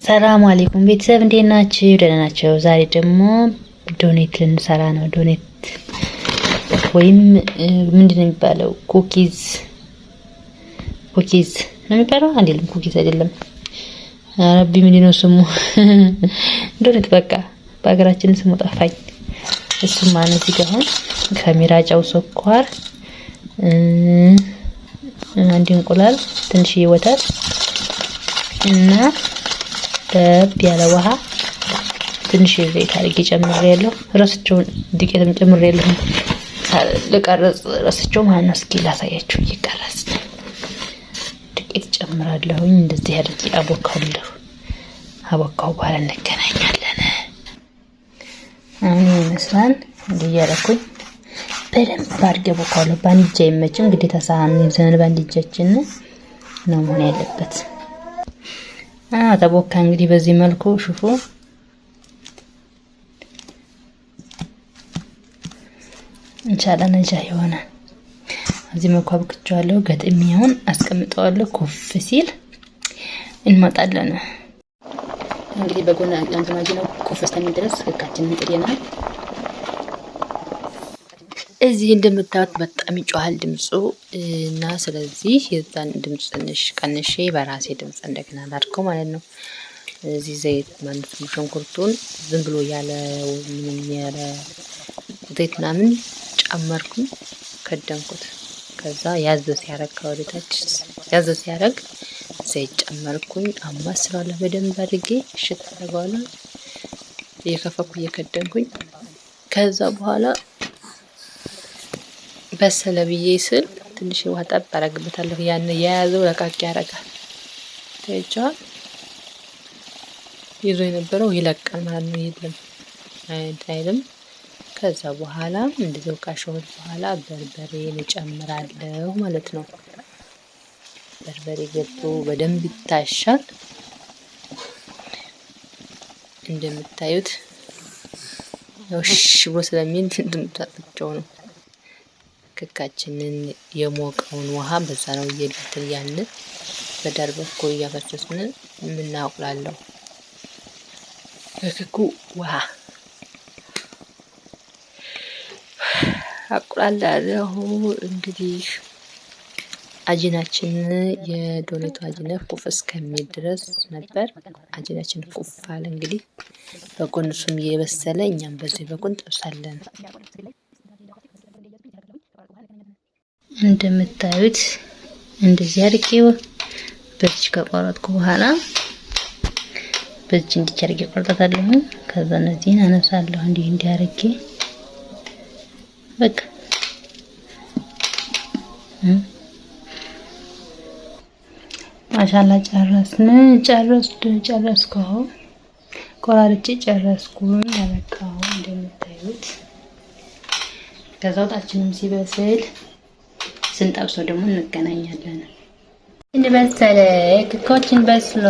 ሰላም አለይኩም ቤተሰብ እንዴት ናችሁ? ደህና ናቸው። ዛሬ ደግሞ ዶኔት ልንሰራ ነው። ዶኔት ወይም ምንድነው የሚባለው? ኩኪዝ ነው የሚባለው አይደለም? ኩኪዝ አይደለም። አረቢ ምንድነው ስሙ? ዶኔት በቃ በሀገራችን ስሙ ጠፋኝ። እሱም ማለት ይገባል። ከሚራጫው ስኳር፣ አንድ እንቁላል፣ ትንሽዬ ወተት እና ጠብ ያለ ውሃ ትንሽ ዘይት አድርጌ ጨምሬያለሁ። ረስቼው ዱቄትም ጨምሬያለሁ። ለቀረጽ ረስቼው ማለት ነው። እስኪ ላሳያችሁ። እየቀረጽ ዱቄት ጨምራለሁኝ። እንደዚህ አድርጌ አቦካለሁ። አቦካው በኋላ እንገናኛለን። አሁን ይመስላል እንዲህ እያደረኩኝ በደንብ አድርጌ አቦካለሁ። በአንድ እጅ አይመችም፣ ግዴታ ሳህን ይዘን በአንድ እጃችን ነው መሆን ያለበት። ተቦካ እንግዲህ በዚህ መልኩ ሽፉ ኢንሻአላህ ነጃ ይሆናል። እዚህ መልኩ አብክቼዋለሁ። ገጥሚያውን አስቀምጠዋለሁ። ኩፍ ሲል እንመጣለን። እንግዲህ በጎን አንተማጂ ነው ኩፍ እስከሚል ድረስ ህካችንን ጥደናል። እዚህ እንደምታዩት በጣም ይጮሃል ድምጹ እና ስለዚህ የዛን ድምጽ ትንሽ ቀንሼ በራሴ ድምጽ እንደገና ላድርገው ማለት ነው። እዚህ ዘይት ማለት ነው ሽንኩርቱን ዝም ብሎ ያለ ምንም ያለ ዘይት ምናምን ጨመርኩኝ፣ ከደንኩት። ከዛ ያዘ ሲያረግ ከወደታች ያዘ ሲያረግ ዘይት ጨመርኩኝ። አማስላለሁ በደንብ አድርጌ ሽት አደርገዋለሁ እየከፈኩ እየከደንኩኝ። ከዛ በኋላ በሰለ ብዬ ስል ትንሽ ውሃ ጠብ አደርግበታለሁ። ያን የያዘው ለቃቅ ያደርጋል። ተይጫው ይዞ የነበረው ይለቃል ማለት ነው። የለም አይደለም። ከዛ በኋላ እንደዚህ ካሸሁት በኋላ በርበሬ እጨምራለሁ ማለት ነው። በርበሬ ገብቶ በደንብ ይታሻል። እንደምታዩት ነው ሽቦ ስለሚል እንደምታጥቸው ነው። ክካችንን የሞቀውን ውሃ በዛ ነው እየልትን ያን በዳር በኩል እያፈሰስን የምናውቅላለው። በክኩ ውሃ አቁላላለሁ። እንግዲህ አጂናችን የዶኔቱ አጂና ኩፍ እስከሚል ድረስ ነበር። አጂናችን ኩፍ አለ። እንግዲህ በጎን እሱም እየበሰለ እኛም በዚህ በጎን ጠብሳለን። እንደምታዩት እንደዚህ አድርጌው በዚህ ከቆረጥኩ በኋላ በዚህ እንዲህ አድርጌ ቆርጣታለሁ። ከዛ እነዚህን አነሳለሁ እንዲህ አድርጌ በቃ ማሻአላ ጨረስኩ። ቆራርጬ ጨረስኩኝ። ያበቃው እንደምታዩት ከዛ ወጣችንም ሲበስል ስንጠብሰው ደግሞ እንገናኛለን። እንበሰለ ክኮችን በስሎ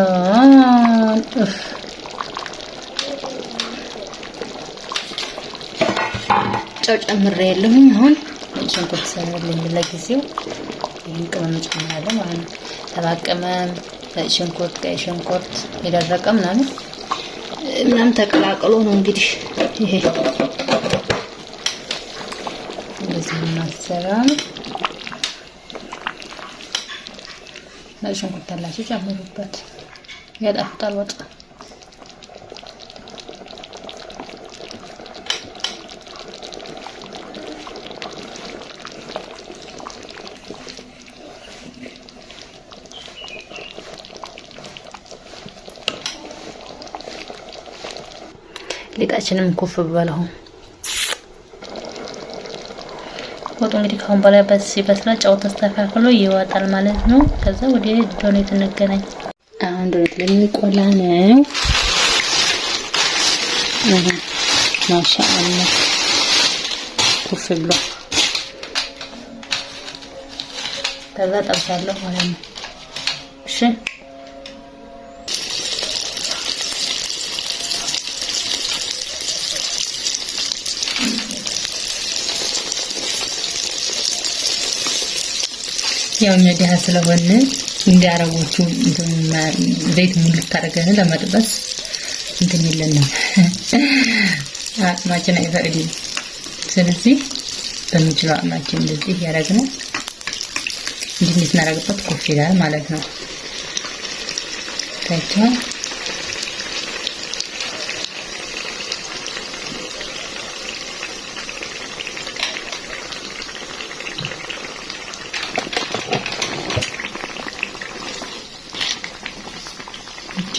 ጨው ጨምሬያለሁ። አሁን ሽንኩርት ሰራልኝ ለጊዜው ይሄን ቅመም ጨምራለሁ ማለት ነው። ተባቀመ ሽንኩርት፣ ቀይ ሽንኩርት የደረቀ ምናምን ተቀላቅሎ ነው እንግዲህ ይሄ እንደዚህ ማሰራም ሽንኩርት አላችሁ ጨምሩበት፣ ያጣፍጣል ወጥ። ሊጣችንም ኩፍ ብበለው ወጡ እንግዲህ ካሁን በላይ ሲበስል ጨው ተስተካክሎ ይወጣል ማለት ነው። ከዛ ወደ ዶኔት እንገናኝ። አሁን ዶኔት ለሚቆላ ነው። ማሻአላ ኩፍ ብሎ ከዛ ጠብሳለሁ ማለት ነው። እሺ ያው እኛ ደሃ ስለሆነ እንዲያረጉት ዘይት ሙልት አድርገን ለመጥበስ እንትን የለንም አቅማችን አይፈቅድም። ስለዚህ በሚችለው አቅማችን እንደዚህ ያደረግን እንዲህ እናደርግበት ኮፍ ይላል ማለት ነው። ታይቷ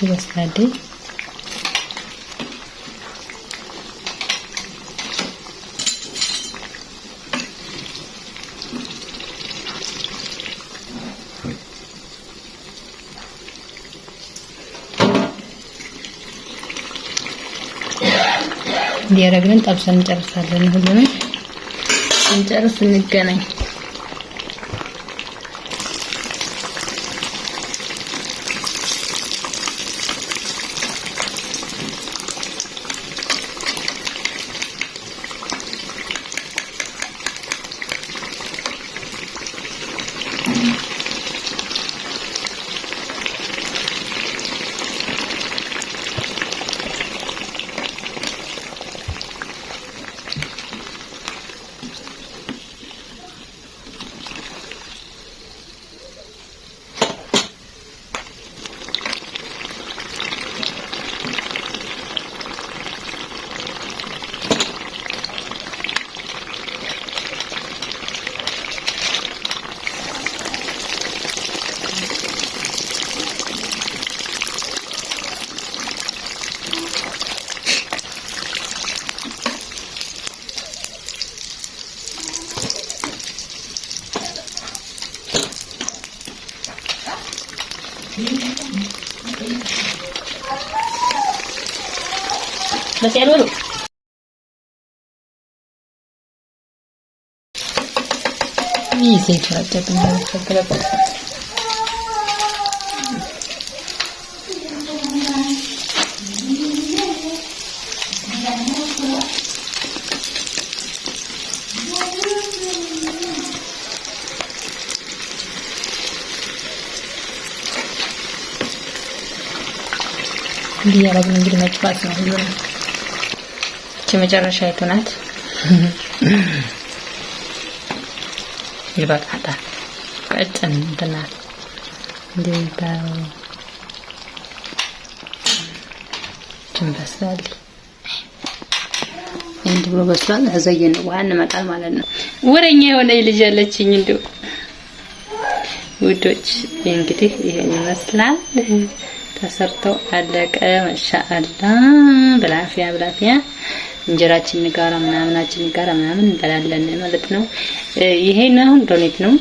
በስላዴ እንዲያረግን ጠብሰን እንጨርሳለን። ሁሉንም እንጨርስ እንገናኝ። Masih dulu. Ini saya coba tinggal beberapa. Dia lagi ngirim cepat dulu. የመጨረሻ አይተናት ይበቃታል። ቀጭን እንትና እንደምታው ጭንበስላል እንዴ ብሎ በስሏል። አዘየን ውሃ እንመጣል ማለት ነው። ወረኛ የሆነ ልጅ ያለችኝ እንደው ውዶች እንግዲህ ይሄን ይመስላል። ተሰርተው አለቀ። ማሻአላ ብላፊያ እንጀራችን ጋራ ምናምናችን ጋራ ምናምን እንበላለን ማለት ነው። ይሄን አሁን ዶኔት ነው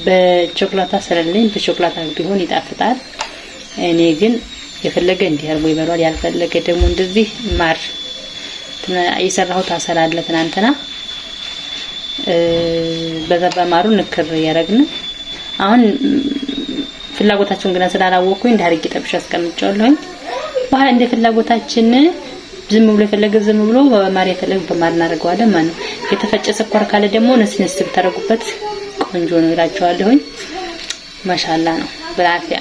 በቾክላታ ሰለለኝ በቾክላታ ቢሆን ይጣፍጣል። እኔ ግን የፈለገ እንዲህ አርጎ ይበላል፣ ያልፈለገ ደግሞ እንደዚህ ማር የሰራሁት አሰላለ ትናንትና በዛ በማሩ ንክር ያረግን። አሁን ፍላጎታችሁን ግን ስላላወቅኩኝ እንዳርግ ጠብሻ አስቀምጫለሁኝ። በኋላ እንደ ፍላጎታችን ዝም ብሎ የፈለገ ዝም ብሎ በማር የፈለገ በማር እናደርገዋለን ማለት ነው። የተፈጨ ስኳር ካለ ደግሞ ነስነስ ብታረጉበት ቆንጆ ነው እላችኋለሁኝ። ማሻአላ ነው ብላፊያ